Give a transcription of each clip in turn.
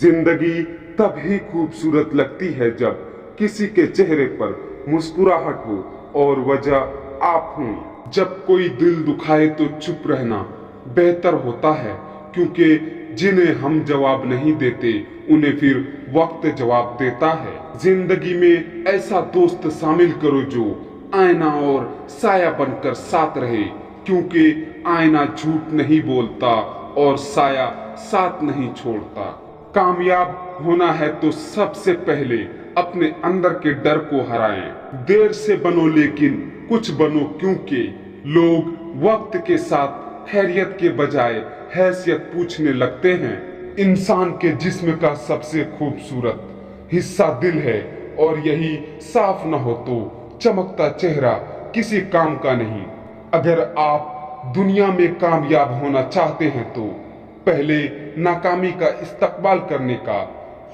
जिंदगी तब ही खूबसूरत लगती है जब किसी के चेहरे पर मुस्कुराहट हो और वजह आप हो। जब कोई दिल दुखाए तो चुप रहना बेहतर होता है, क्योंकि जिन्हें हम जवाब नहीं देते उन्हें फिर वक्त जवाब देता है। जिंदगी में ऐसा दोस्त शामिल करो जो आईना और साया बनकर साथ रहे, क्योंकि आईना झूठ नहीं बोलता और साया साथ नहीं छोड़ता। कामयाब होना है तो सबसे पहले अपने अंदर के डर को हराएं। देर से बनो लेकिन कुछ बनो, क्योंकि लोग वक्त के साथ खैरियत के बजाय हैसियत पूछने लगते हैं। इंसान के जिस्म का सबसे खूबसूरत हिस्सा दिल है, और यही साफ न हो तो चमकता चेहरा किसी काम का नहीं। अगर आप दुनिया में कामयाब होना चाहते हैं तो पहले नाकामी का इस्तकबाल करने का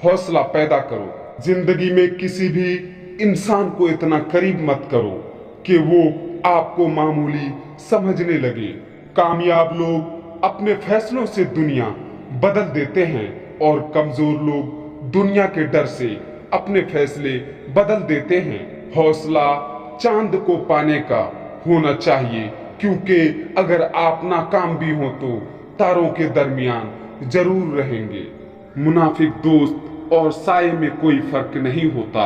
हौसला पैदा करो। जिंदगी में किसी भी इंसान को इतना करीब मत करो कि वो आपको मामूली समझने लगे। कामयाब लोग अपने फैसलों से दुनिया बदल देते हैं, और कमजोर लोग दुनिया के डर से अपने फैसले बदल देते हैं। हौसला चांद को पाने का होना चाहिए, क्योंकि अगर आप नाकाम भी हो तो तारों के दरमियान जरूर रहेंगे। मुनाफिक दोस्त और साये में कोई फर्क नहीं होता,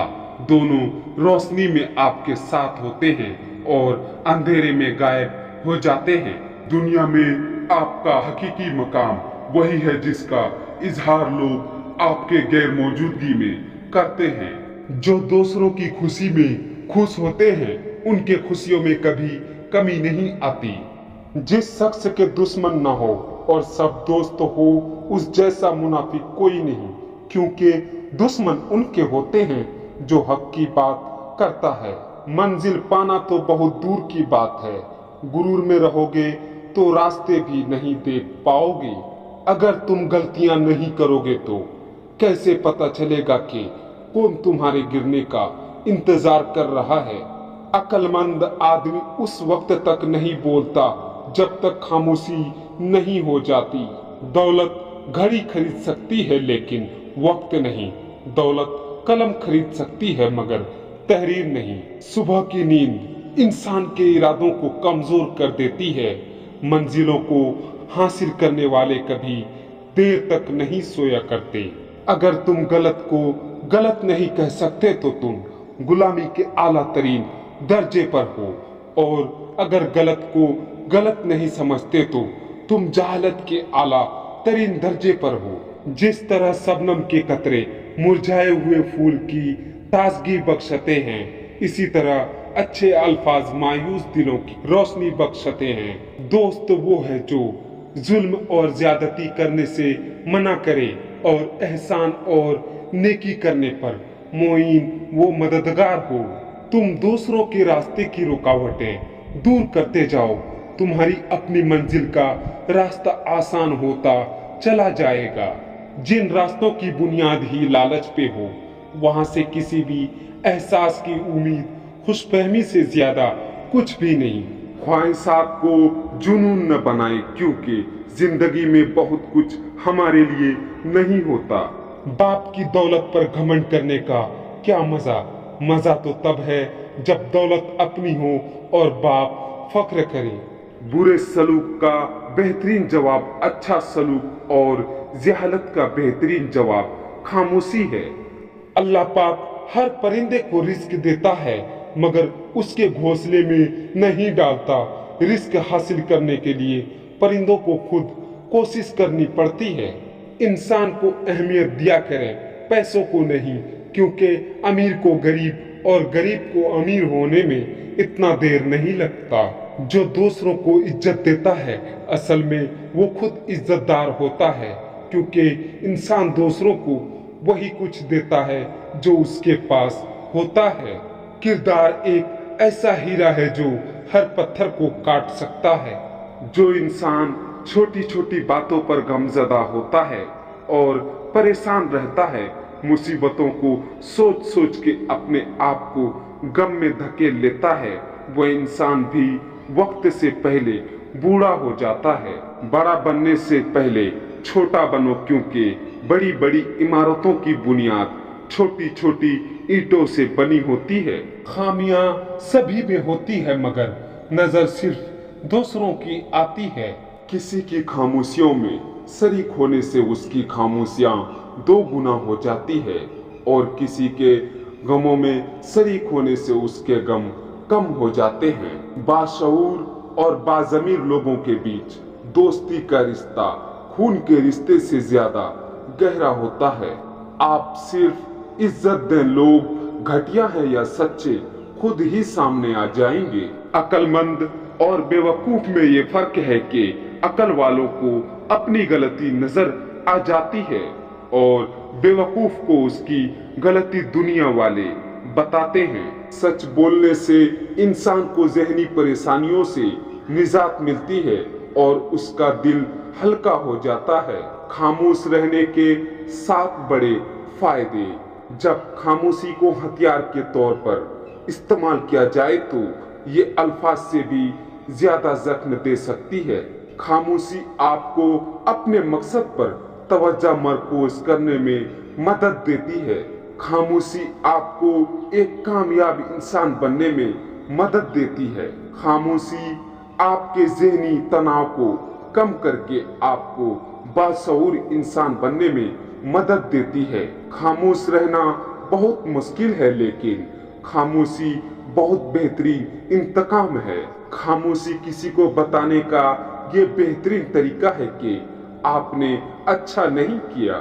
दोनों रोशनी में आपके साथ होते हैं और अंधेरे में गायब हो जाते हैं। दुनिया में आपका हकीकी मकाम वही है जिसका इजहार लोग आपके गैर मौजूदगी में करते हैं। जो दूसरों की खुशी में खुश होते हैं उनके खुशियों में कभी कमी नहीं आती। जिस शख्स के दुश्मन ना हो और सब दोस्त हो, उस जैसा मुनाफिक कोई नहीं, क्योंकि दुश्मन उनके होते हैं जो हक की बात करता है। मंजिल पाना तो बहुत दूर की बात है, गुरूर में रहोगे तो रास्ते भी नहीं देख पाओगे। अगर तुम गलतियां नहीं करोगे तो कैसे पता चलेगा कि कौन तुम्हारे गिरने का इंतजार कर रहा है। अक्लमंद आदमी उस वक्त तक नहीं बोलता जब तक खामोशी नहीं हो जाती। दौलत घड़ी खरीद सकती है लेकिन वक्त नहीं। दौलत कलम खरीद सकती है मगर तहरीर नहीं। सुबह की नींद इंसान के इरादों को कमजोर कर देती है। मंजिलों को हासिल करने वाले कभी देर तक नहीं सोया करते। अगर तुम गलत को गलत नहीं कह सकते तो तुम गुलामी के आला तरीन दर्जे पर हो, और अगर गलत को गलत नहीं समझते तो तुम जहालत के आला तरीन दर्जे पर हो। जिस तरह शबनम के कतरे मुरझाए हुए फूल की ताजगी बख्शते हैं, इसी तरह अच्छे अल्फाज मायूस दिलों की रोशनी बख्शते हैं। दोस्त वो है जो जुल्म और ज्यादती करने से मना करे और एहसान और नेकी करने पर मोइन वो मददगार हो। तुम दूसरों के रास्ते की रुकावटें दूर करते जाओ, तुम्हारी अपनी मंजिल का रास्ता आसान होता चला जाएगा। जिन रास्तों की बुनियाद ही लालच पे हो, वहां से किसी भी एहसास की उम्मीद खुशफहमी से ज्यादा कुछ भी नहीं। ख्वाहिशात को जुनून न बनाए, क्योंकि जिंदगी में बहुत कुछ हमारे लिए नहीं होता। बाप की दौलत पर घमंड करने का क्या मजा। मजा तो तब है जब दौलत अपनी हो और बाप फख्र करे। बुरे सलूक का बेहतरीन जवाब अच्छा सलूक, और जहालत का बेहतरीन जवाब खामोशी है। अल्लाह पाक हर परिंदे को रिस्क देता है, मगर उसके घोंसले में नहीं डालता। रिस्क हासिल करने के लिए परिंदों को खुद कोशिश करनी पड़ती है। इंसान को अहमियत दिया करें, पैसों को नहीं, क्योंकि अमीर को गरीब और गरीब को अमीर होने में इतना देर नहीं लगता। जो दूसरों को इज्जत देता है असल में वो खुद इज्जतदार होता है, क्योंकि इंसान दूसरों को वही कुछ देता है जो उसके पास होता है। किरदार एक ऐसा हीरा है जो हर पत्थर को काट सकता है। जो इंसान छोटी छोटी बातों पर गमज़दा होता है और परेशान रहता है, मुसीबतों को सोच सोच के अपने आप को गम में धकेल लेता है, वह इंसान भी वक्त से पहले बूढ़ा हो जाता है। बड़ा बनने से पहले छोटा बनो, क्योंकि बड़ी बड़ी इमारतों की बुनियाद छोटी छोटी ईंटों से बनी होती है। खामियां सभी में होती है, मगर नजर सिर्फ दूसरों की आती है। किसी की खामोशियों में शरीक होने से उसकी खामोशियां दो गुना हो जाती है, और किसी के गमों में शरीक होने से उसके गम कम हो जाते हैं। बाशऊर और बाज़मीर लोगों के बीच दोस्ती का रिश्ता खून के रिश्ते से ज्यादा गहरा होता है। आप सिर्फ इज्जत दें, लोग घटिया है या सच्चे खुद ही सामने आ जाएंगे। अक्लमंद और बेवकूफ में ये फर्क है कि अकल वालों को अपनी गलती नजर आ जाती है, और बेवकूफ को उसकी गलती दुनिया वाले बताते हैं। सच बोलने से इंसान को ज़हनी परेशानियों से निजात मिलती है और उसका दिल हल्का हो जाता है। खामोश रहने के 7 बड़े फायदे। जब खामोशी को हथियार के तौर पर इस्तेमाल किया जाए तो ये अल्फाज से भी ज्यादा जख्म दे सकती है। खामोशी आपको अपने मकसद पर तवज्जो मरकूज करने में मदद देती है। खामोशी आपको एक कामयाब इंसान बनने में मदद देती है। खामोशी आपके ज़हनी तनाव को कम करके आपको बाशऊर इंसान बनने में मदद देती है। खामोश रहना बहुत मुश्किल है, लेकिन खामोशी बहुत बेहतरीन इंतकाम है। खामोशी किसी को बताने का ये बेहतरीन तरीका है कि आपने अच्छा नहीं किया।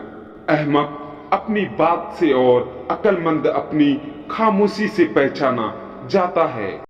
अहमक अपनी बात से और अक्लमंद अपनी खामोशी से पहचाना जाता है।